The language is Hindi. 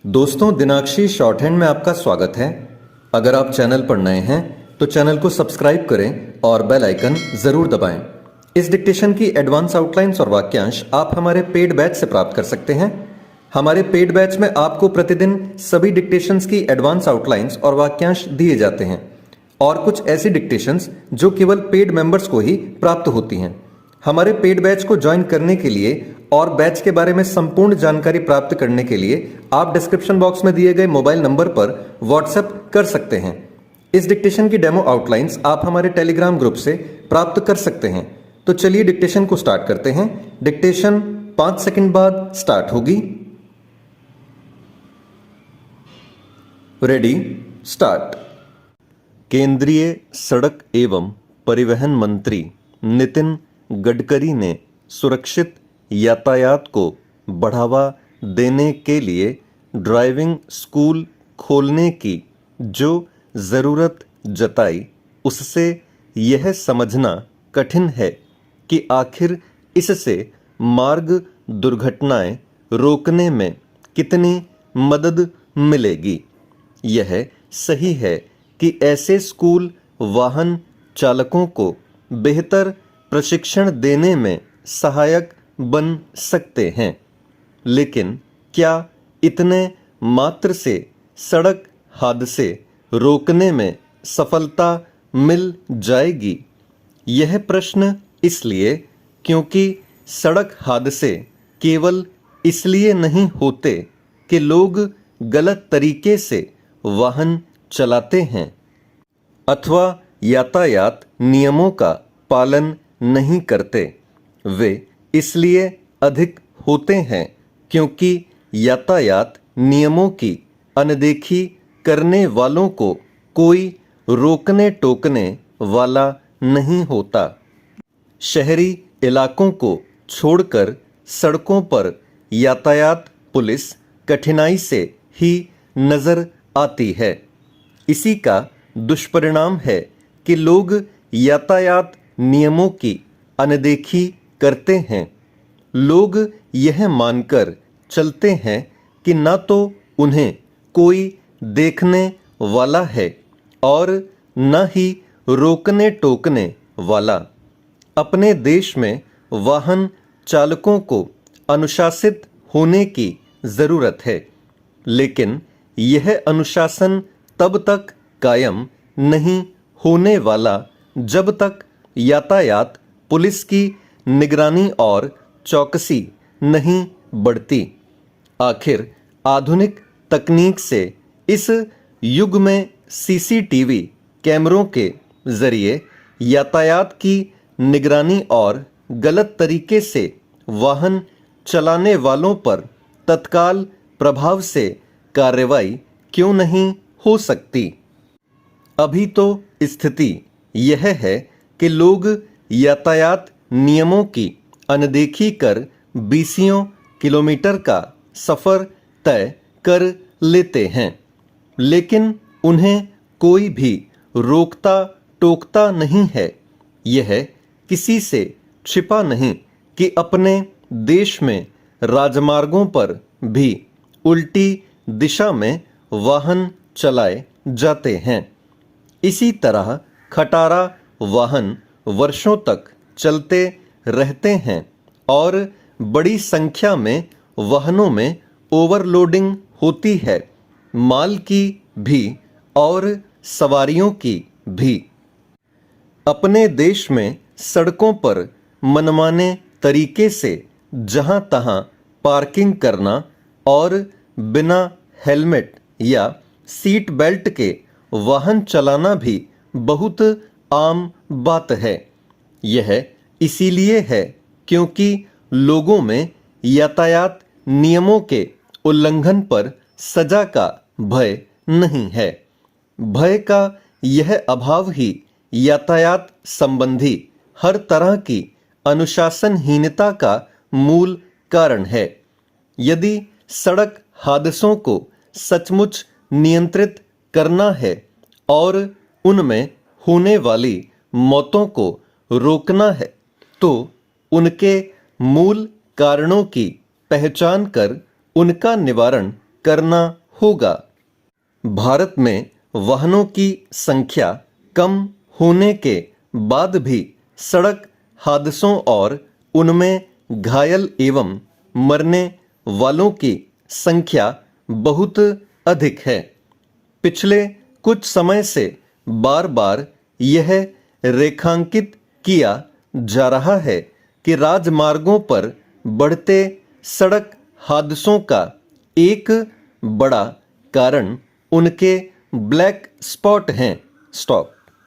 दोस्तों, दिनाक्षी शॉर्ट हैंड में आपका स्वागत है। अगर आप चैनल पर नए हैं तो चैनल को सब्सक्राइब करें और बेल आइकन जरूर दबाएं। इस डिक्टेशन की एडवांस आउटलाइंस और वाक्यांश आप हमारे पेड बैच से प्राप्त कर सकते हैं। हमारे पेड बैच में आपको प्रतिदिन सभी डिक्टेशंस की एडवांस आउटलाइंस और वाक्यांश दिए जाते हैं और कुछ ऐसी डिक्टेशंस जो केवल पेड मेंबर्स को ही प्राप्त होती हैं। हमारे पेड बैच को ज्वाइन करने के लिए और बैच के बारे में संपूर्ण जानकारी प्राप्त करने के लिए आप डिस्क्रिप्शन बॉक्स में दिए गए मोबाइल नंबर पर व्हाट्सएप कर सकते हैं। इस डिक्टेशन की डेमो आउटलाइंस आप हमारे टेलीग्राम ग्रुप से प्राप्त कर सकते हैं। तो चलिए डिक्टेशन को स्टार्ट करते हैं। डिक्टेशन 5 सेकंड बाद स्टार्ट होगी। Ready, start. केंद्रीय सड़क एवं परिवहन मंत्री नितिन गडकरी ने सुरक्षित यातायात को बढ़ावा देने के लिए ड्राइविंग स्कूल खोलने की जो ज़रूरत जताई, उससे यह समझना कठिन है कि आखिर इससे मार्ग दुर्घटनाएं रोकने में कितनी मदद मिलेगी। यह सही है कि ऐसे स्कूल वाहन चालकों को बेहतर प्रशिक्षण देने में सहायक बन सकते हैं, लेकिन क्या इतने मात्र से सड़क हादसे रोकने में सफलता मिल जाएगी? यह प्रश्न इसलिए क्योंकि सड़क हादसे केवल इसलिए नहीं होते कि लोग गलत तरीके से वाहन चलाते हैं अथवा यातायात नियमों का पालन नहीं करते। वे इसलिए अधिक होते हैं क्योंकि यातायात नियमों की अनदेखी करने वालों को कोई रोकने टोकने वाला नहीं होता। शहरी इलाकों को छोड़कर सड़कों पर यातायात पुलिस कठिनाई से ही नजर आती है। इसी का दुष्परिणाम है कि लोग यातायात नियमों की अनदेखी करते हैं। लोग यह मानकर चलते हैं कि न तो उन्हें कोई देखने वाला है और न ही रोकने टोकने वाला। अपने देश में वाहन चालकों को अनुशासित होने की ज़रूरत है, लेकिन यह अनुशासन तब तक कायम नहीं होने वाला जब तक यातायात पुलिस की निगरानी और चौकसी नहीं बढ़ती। आखिर आधुनिक तकनीक से इस युग में सीसीटीवी कैमरों के जरिए यातायात की निगरानी और गलत तरीके से वाहन चलाने वालों पर तत्काल प्रभाव से कार्रवाई क्यों नहीं हो सकती? अभी तो स्थिति यह है कि लोग यातायात नियमों की अनदेखी कर बीसियों किलोमीटर का सफ़र तय कर लेते हैं, लेकिन उन्हें कोई भी रोकता टोकता नहीं है। यह किसी से छिपा नहीं कि अपने देश में राजमार्गों पर भी उल्टी दिशा में वाहन चलाए जाते हैं। इसी तरह खटारा वाहन वर्षों तक चलते रहते हैं और बड़ी संख्या में वाहनों में ओवरलोडिंग होती है, माल की भी और सवारियों की भी। अपने देश में सड़कों पर मनमाने तरीके से जहां तहां पार्किंग करना और बिना हेलमेट या सीट बेल्ट के वाहन चलाना भी बहुत आम बात है। यह इसीलिए है क्योंकि लोगों में यातायात नियमों के उल्लंघन पर सजा का भय नहीं है। भय का यह अभाव ही यातायात संबंधी हर तरह की अनुशासनहीनता का मूल कारण है। यदि सड़क हादसों को सचमुच नियंत्रित करना है और उनमें होने वाली मौतों को रोकना है, तो उनके मूल कारणों की पहचान कर उनका निवारण करना होगा। भारत में वाहनों की संख्या कम होने के बाद भी सड़क हादसों और उनमें घायल एवं मरने वालों की संख्या बहुत अधिक है। पिछले कुछ समय से बार बार यह रेखांकित किया जा रहा है कि राजमार्गों पर बढ़ते सड़क हादसों का एक बड़ा कारण उनके ब्लैक स्पॉट हैं। स्टॉप।